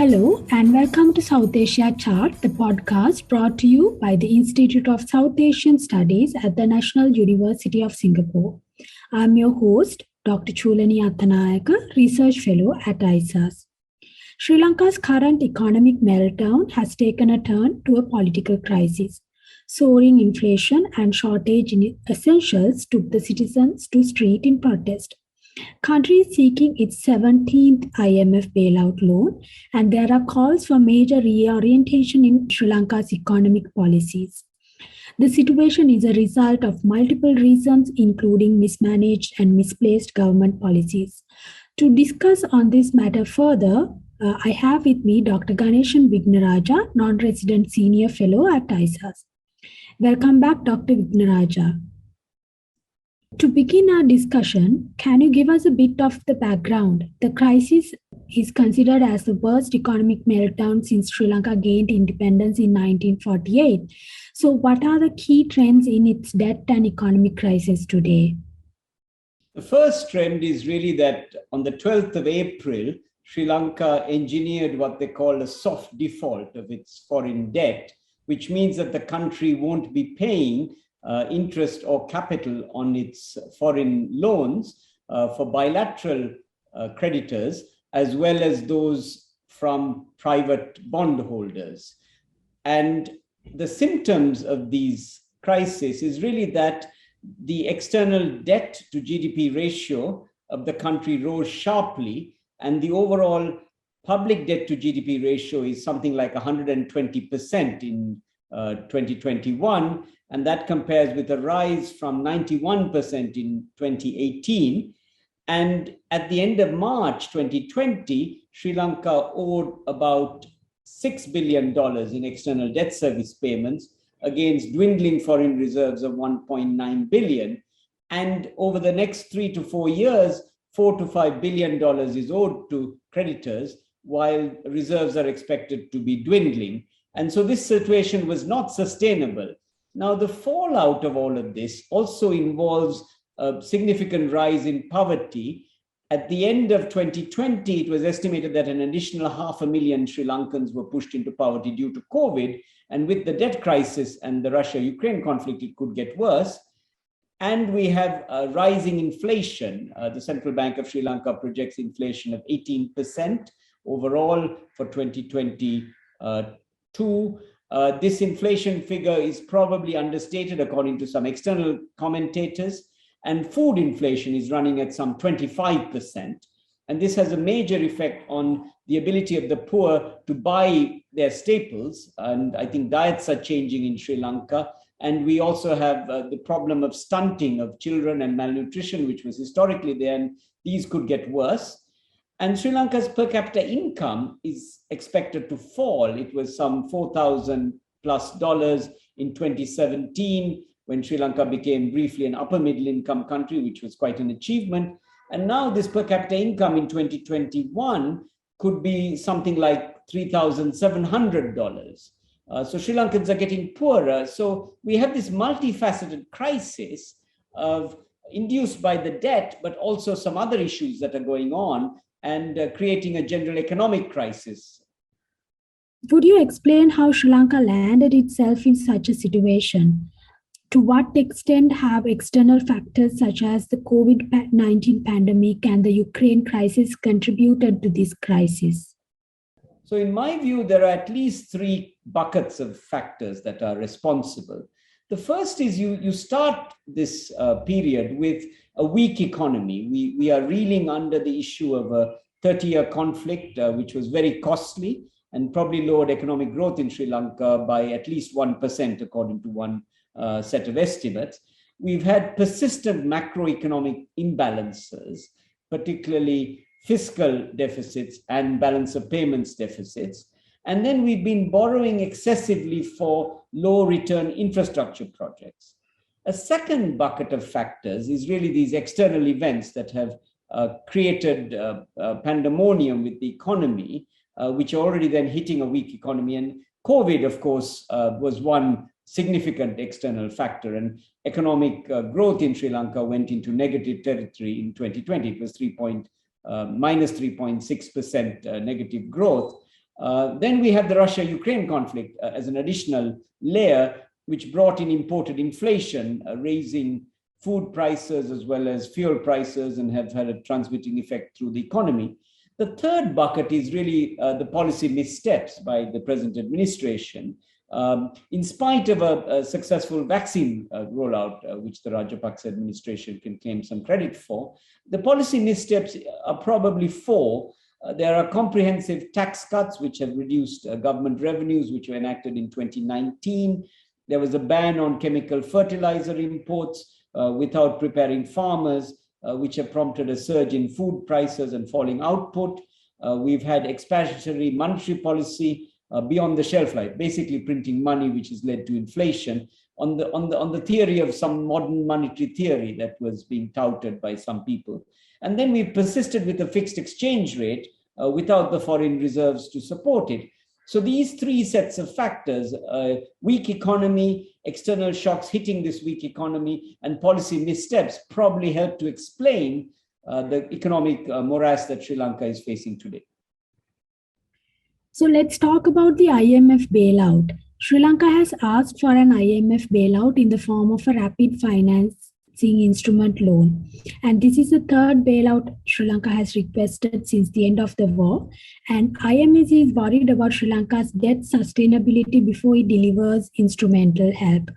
Hello and welcome to South Asia Chart, the podcast brought to you by the Institute of South Asian Studies at the National University of Singapore. I'm your host, Dr. Chulanee Attanayake, Research Fellow at ISAS. Sri Lanka's current economic meltdown has taken a turn to a political crisis. Soaring inflation and shortage in essentials took the citizens to street in protest. Country is seeking its 17th IMF bailout loan, and there are calls for major reorientation in Sri Lanka's economic policies. The situation is a result of multiple reasons, including mismanaged and misplaced government policies. To discuss on this matter further, I have with me Dr. Ganeshan Wignaraja, non-resident senior fellow at ISAS. Welcome back, Dr. Wignaraja. To begin our discussion, can you give us a bit of the background? The crisis is considered as the worst economic meltdown since Sri Lanka gained independence in 1948. So, what are the key trends in its debt and economic crisis today? The first trend is really that on the 12th of April, Sri Lanka engineered what they call a soft default of its foreign debt, which means that the country won't be paying interest or capital on its foreign loans for bilateral creditors, as well as those from private bondholders. And the symptoms of these crises is really that the external debt to GDP ratio of the country rose sharply, and the overall public debt to GDP ratio is something like 120% in 2021. And that compares with a rise from 91% in 2018. And at the end of March 2020, Sri Lanka owed about $6 billion in external debt service payments against dwindling foreign reserves of $1.9 billion. And over the next 3 to 4 years, $4 to $5 billion is owed to creditors, while reserves are expected to be dwindling. And so this situation was not sustainable. Now, the fallout of all of this also involves a significant rise in poverty. At the end of 2020, it was estimated that an additional 500,000 Sri Lankans were pushed into poverty due to COVID. And with the debt crisis and the Russia-Ukraine conflict, it could get worse. And we have a rising inflation. The Central Bank of Sri Lanka projects inflation of 18% overall for 2022. This inflation figure is probably understated according to some external commentators, and food inflation is running at some 25%. And this has a major effect on the ability of the poor to buy their staples. And I think diets are changing in Sri Lanka. And we also have the problem of stunting of children and malnutrition, which was historically there, and these could get worse. And Sri Lanka's per capita income is expected to fall. It was some $4,000 plus in 2017, when Sri Lanka became briefly an upper middle income country, which was quite an achievement. And now this per capita income in 2021 could be something like $3,700. So Sri Lankans are getting poorer. So we have this multifaceted crisis induced by the debt, but also some other issues that are going on, and creating a general economic crisis. Would you explain how Sri Lanka landed itself in such a situation? To what extent have external factors such as the COVID-19 pandemic and the Ukraine crisis contributed to this crisis? So in my view, there are at least 3 buckets of factors that are responsible. The first is you start this period with a weak economy. We are reeling under the issue of a 30-year conflict, which was very costly and probably lowered economic growth in Sri Lanka by at least 1%, according to one set of estimates. We've had persistent macroeconomic imbalances, particularly fiscal deficits and balance of payments deficits. And then we've been borrowing excessively for low return infrastructure projects. A second bucket of factors is really these external events that have created pandemonium with the economy, which are already then hitting a weak economy. And COVID, of course, was one significant external factor, and economic growth in Sri Lanka went into negative territory in 2020. It was minus 3.6% negative growth. Then we had the Russia-Ukraine conflict as an additional layer, which brought in imported inflation, raising food prices as well as fuel prices, and have had a transmitting effect through the economy. The third bucket is really the policy missteps by the present administration. In spite of a successful vaccine rollout, which the Rajapaksa administration can claim some credit for, the policy missteps are probably four. There are comprehensive tax cuts, which have reduced government revenues, which were enacted in 2019. There was a ban on chemical fertilizer imports without preparing farmers, which have prompted a surge in food prices and falling output. We've had expansionary monetary policy beyond the shelf life, basically printing money, which has led to inflation on the theory of some modern monetary theory that was being touted by some people. And then we've persisted with a fixed exchange rate without the foreign reserves to support it. So these three sets of factors, weak economy, external shocks hitting this weak economy, and policy missteps probably help to explain the economic morass that Sri Lanka is facing today. So let's talk about the IMF bailout. Sri Lanka has asked for an IMF bailout in the form of a rapid financing instrument loan. And this is the third bailout Sri Lanka has requested since the end of the war. And IMF is worried about Sri Lanka's debt sustainability before it delivers instrumental help.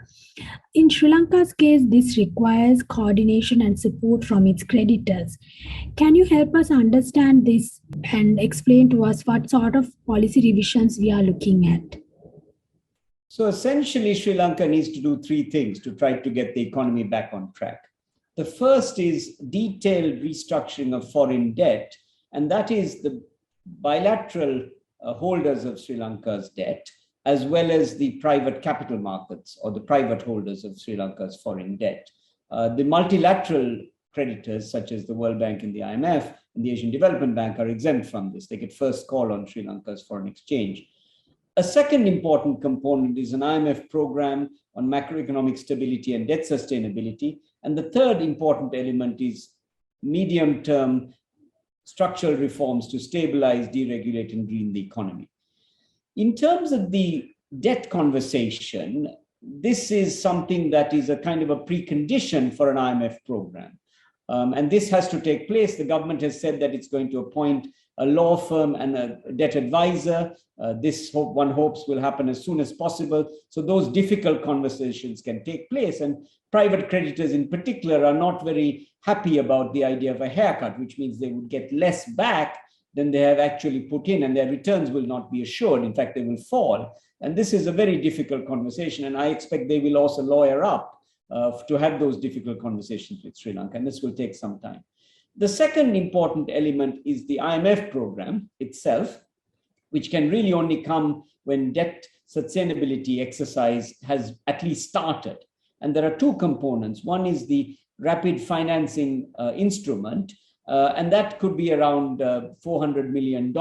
In Sri Lanka's case, this requires coordination and support from its creditors. Can you help us understand this and explain to us what sort of policy revisions we are looking at? So essentially, Sri Lanka needs to do three things to try to get the economy back on track. The first is detailed restructuring of foreign debt, and that is the bilateral holders of Sri Lanka's debt, as well as the private capital markets or the private holders of Sri Lanka's foreign debt. The multilateral creditors, such as the World Bank and the IMF and the Asian Development Bank, are exempt from this. They get first call on Sri Lanka's foreign exchange. A second important component is an IMF program on macroeconomic stability and debt sustainability. And the third important element is medium-term structural reforms to stabilize, deregulate, and green the economy. In terms of the debt conversation, this is something that is a kind of a precondition for an IMF program. And this has to take place. The government has said that it's going to appoint a law firm and a debt advisor. This one hopes will happen as soon as possible. So those difficult conversations can take place. And private creditors in particular are not very happy about the idea of a haircut, which means they would get less back than they have actually put in, and their returns will not be assured. In fact, they will fall. And this is a very difficult conversation. And I expect they will also lawyer up to have those difficult conversations with Sri Lanka. And this will take some time. The second important element is the IMF program itself, which can really only come when debt sustainability exercise has at least started. And there are two components. One is the rapid financing instrument, and that could be around $400 million.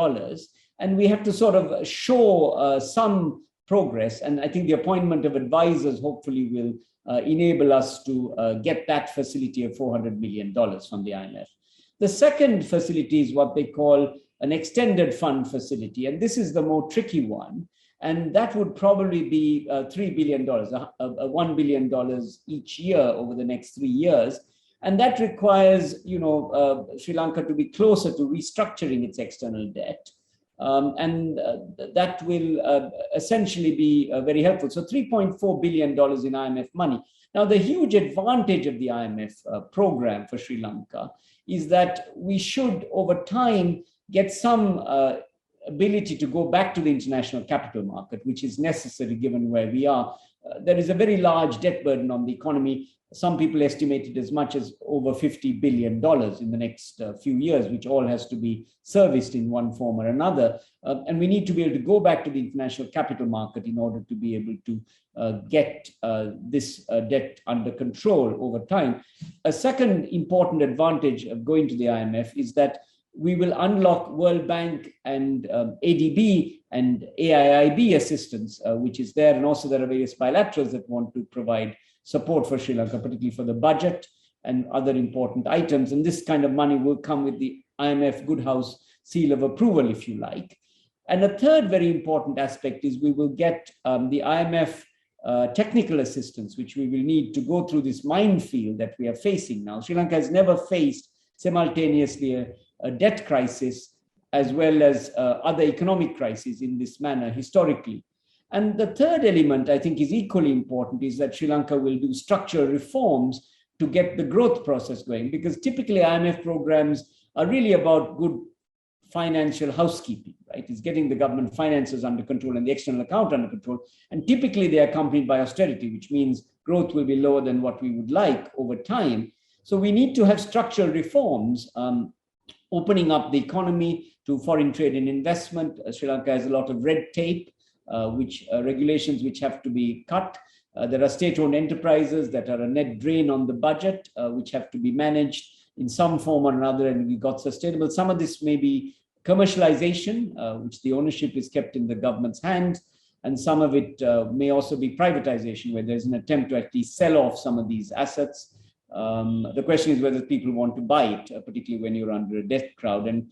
And we have to sort of show some progress. And I think the appointment of advisors hopefully will enable us to get that facility of $400 million from the IMF. The second facility is what they call an extended fund facility. And this is the more tricky one. And that would probably be $3 billion, $1 billion each year over the next 3 years. And that requires, Sri Lanka to be closer to restructuring its external debt. And that will essentially be very helpful. So $3.4 billion in IMF money. Now, the huge advantage of the IMF program for Sri Lanka is that we should, over time, get some ability to go back to the international capital market, which is necessary given where we are. There is a very large debt burden on the economy. Some people estimate it as much as over $50 billion in the next few years, which all has to be serviced in one form or another. And we need to be able to go back to the international capital market in order to be able to get this debt under control over time. A second important advantage of going to the IMF is that we will unlock World Bank and ADB and AIIB assistance, which is there. And also there are various bilaterals that want to provide support for Sri Lanka, particularly for the budget and other important items. And this kind of money will come with the IMF Good House seal of approval, if you like. And a third very important aspect is we will get the IMF technical assistance, which we will need to go through this minefield that we are facing now. Sri Lanka has never faced simultaneously a debt crisis as well as other economic crises in this manner historically. And the third element I think is equally important is that Sri Lanka will do structural reforms to get the growth process going, because typically IMF programs are really about good financial housekeeping, right? It's getting the government finances under control and the external account under control. And typically they are accompanied by austerity, which means growth will be lower than what we would like over time. So we need to have structural reforms, opening up the economy to foreign trade and investment. Sri Lanka has a lot of red tape, regulations which have to be cut. There are state-owned enterprises that are a net drain on the budget, which have to be managed in some form or another, and we got sustainable. Some of this may be commercialization, which the ownership is kept in the government's hands, and some of it may also be privatization, where there's an attempt to actually sell off some of these assets. The question is whether people want to buy it, particularly when you're under a debt crowd. And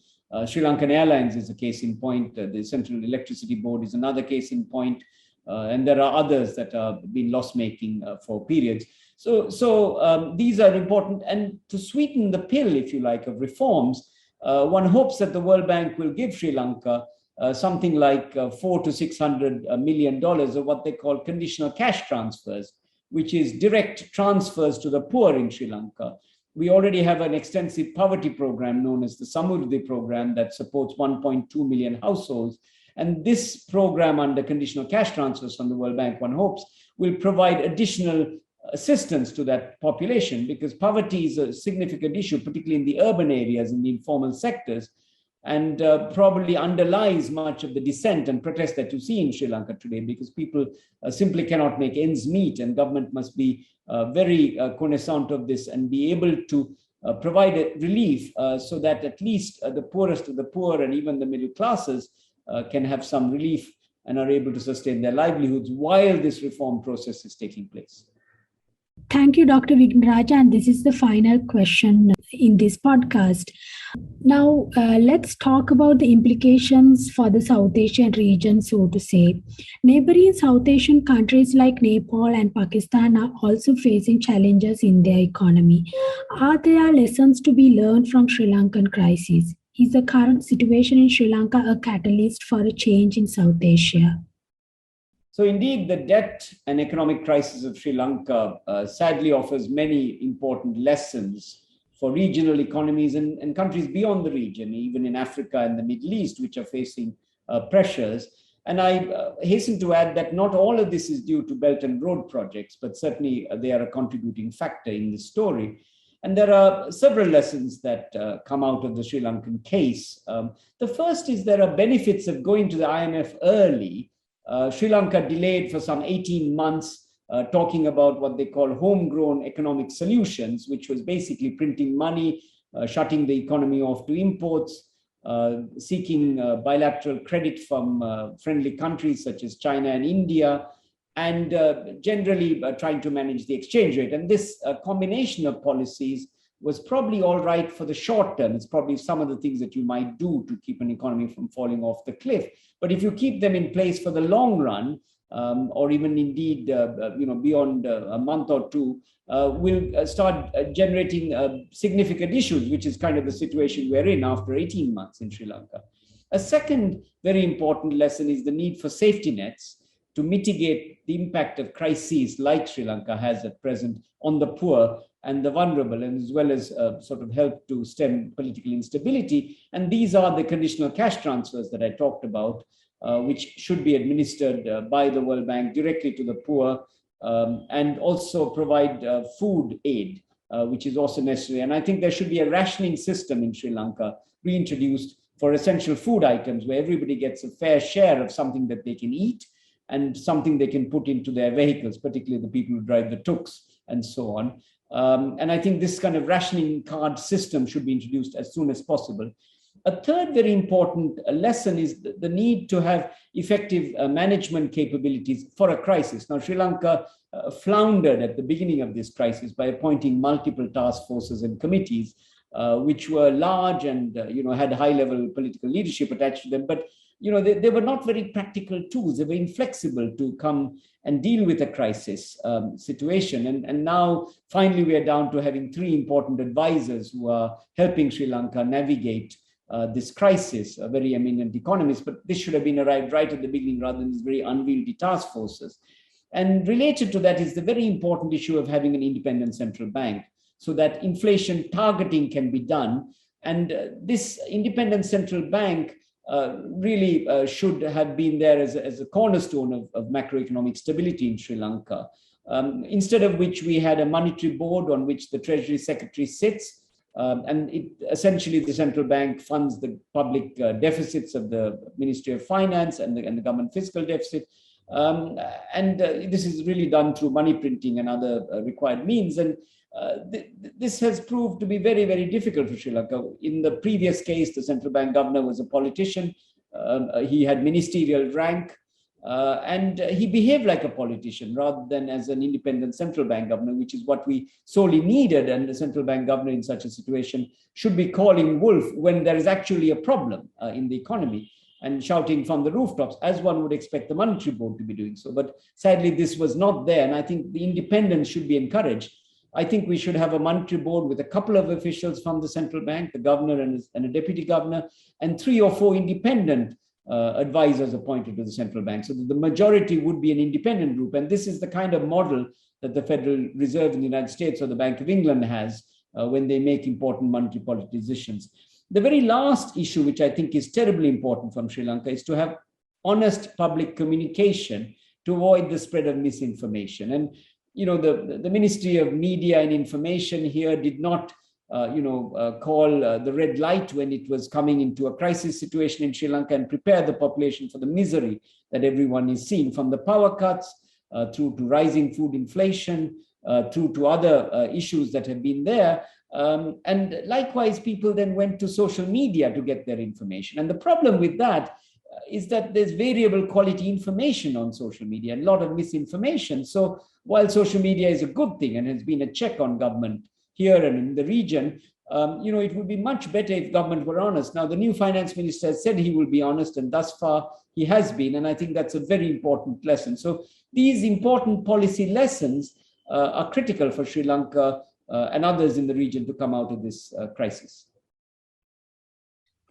Sri Lankan Airlines is a case in point. The Central Electricity Board is another case in point. And there are others that have been loss-making for periods. So these are important. And to sweeten the pill, if you like, of reforms, one hopes that the World Bank will give Sri Lanka something like $400 to $600 million of what they call conditional cash transfers, which is direct transfers to the poor in Sri Lanka. We already have an extensive poverty program known as the Samurdhi program that supports 1.2 million households. And this program under conditional cash transfers from the World Bank, one hopes, will provide additional assistance to that population, because poverty is a significant issue, particularly in the urban areas, in the informal sectors, and probably underlies much of the dissent and protest that you see in Sri Lanka today, because people simply cannot make ends meet, and government must be very cognizant of this and be able to provide a relief so that at least the poorest of the poor and even the middle classes can have some relief and are able to sustain their livelihoods while this reform process is taking place. Thank you, Dr. Wignaraja. And this is the final question in this podcast. Now, let's talk about the implications for the South Asian region, so to say. Neighboring South Asian countries like Nepal and Pakistan are also facing challenges in their economy. Are there lessons to be learned from Sri Lankan crisis? Is the current situation in Sri Lanka a catalyst for a change in South Asia? So indeed, the debt and economic crisis of Sri Lanka sadly offers many important lessons for regional economies and countries beyond the region, even in Africa and the Middle East, which are facing pressures. And I hasten to add that not all of this is due to Belt and Road projects, but certainly they are a contributing factor in this story. And there are several lessons that come out of the Sri Lankan case. The first is there are benefits of going to the IMF early. Sri Lanka delayed for some 18 months, talking about what they call homegrown economic solutions, which was basically printing money, shutting the economy off to imports, seeking bilateral credit from friendly countries such as China and India, and generally trying to manage the exchange rate. And this combination of policies was probably all right for the short term. It's probably some of the things that you might do to keep an economy from falling off the cliff. But if you keep them in place for the long run, or even indeed beyond a month or two, will start generating significant issues, which is kind of the situation we're in after 18 months in Sri Lanka. A second very important lesson is the need for safety nets to mitigate the impact of crises like Sri Lanka has at present on the poor and the vulnerable, and as well as sort of help to stem political instability. And these are the conditional cash transfers that I talked about, which should be administered by the World Bank directly to the poor, and also provide food aid, which is also necessary. And I think there should be a rationing system in Sri Lanka reintroduced for essential food items, where everybody gets a fair share of something that they can eat and something they can put into their vehicles, particularly the people who drive the tuks and so on. And I think this kind of rationing card system should be introduced as soon as possible. A third very important lesson is the need to have effective management capabilities for a crisis. Now, Sri Lanka floundered at the beginning of this crisis by appointing multiple task forces and committees, which were large and had high-level political leadership attached to them. But they were not very practical tools. They were inflexible to come and deal with a crisis situation. And now, finally, we are down to having three important advisors who are helping Sri Lanka navigate this crisis, very eminent economists. But this should have been arrived right at the beginning rather than these very unwieldy task forces. And related to that is the very important issue of having an independent central bank so that inflation targeting can be done. And this independent central bank really should have been there as a cornerstone of macroeconomic stability in Sri Lanka. Instead of which we had a monetary board on which the Treasury Secretary sits, and essentially the central bank funds the public deficits of the Ministry of Finance and the government fiscal deficit. This is really done through money printing and other required means. And this has proved to be very, very difficult for Sri Lanka. In the previous case, the central bank governor was a politician. He had ministerial rank, and he behaved like a politician rather than as an independent central bank governor, which is what we sorely needed. And the central bank governor in such a situation should be calling wolf when there is actually a problem in the economy, and shouting from the rooftops, as one would expect the monetary board to be doing so. But sadly, this was not there. And I think the independence should be encouraged. I think we should have a monetary board with a couple of officials from the central bank, the governor and a deputy governor, and 3 or 4 independent advisors appointed to the central bank, so that the majority would be an independent group. And this is the kind of model that the Federal Reserve in the United States or the Bank of England has when they make important monetary policy decisions. The very last issue, which I think is terribly important from Sri Lanka, is to have honest public communication to avoid the spread of misinformation. And, the Ministry of Media and Information here did not, call the red light when it was coming into a crisis situation in Sri Lanka and prepare the population for the misery that everyone is seeing, from the power cuts through to rising food inflation, through to other issues that have been there. And likewise, people then went to social media to get their information. And the problem with that is that there's variable quality information on social media, a lot of misinformation. So while social media is a good thing and has been a check on government here and in the region, it would be much better if government were honest. Now, the new finance minister has said he will be honest, and thus far he has been. And I think that's a very important lesson. So these important policy lessons are critical for Sri Lanka and others in the region to come out of this crisis.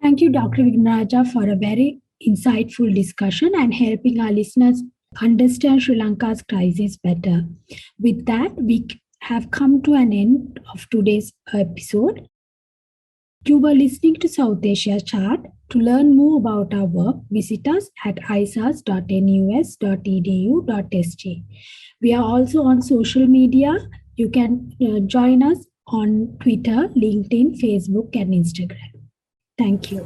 Thank you, Dr. Wignaraja, for a very insightful discussion and helping our listeners understand Sri Lanka's crisis better. With that, we have come to an end of today's episode. You were listening to South Asia Chart. To learn more about our work, visit us at isas.nus.edu.sg. We are also on social media. You can join us on Twitter, LinkedIn, Facebook, and Instagram. Thank you.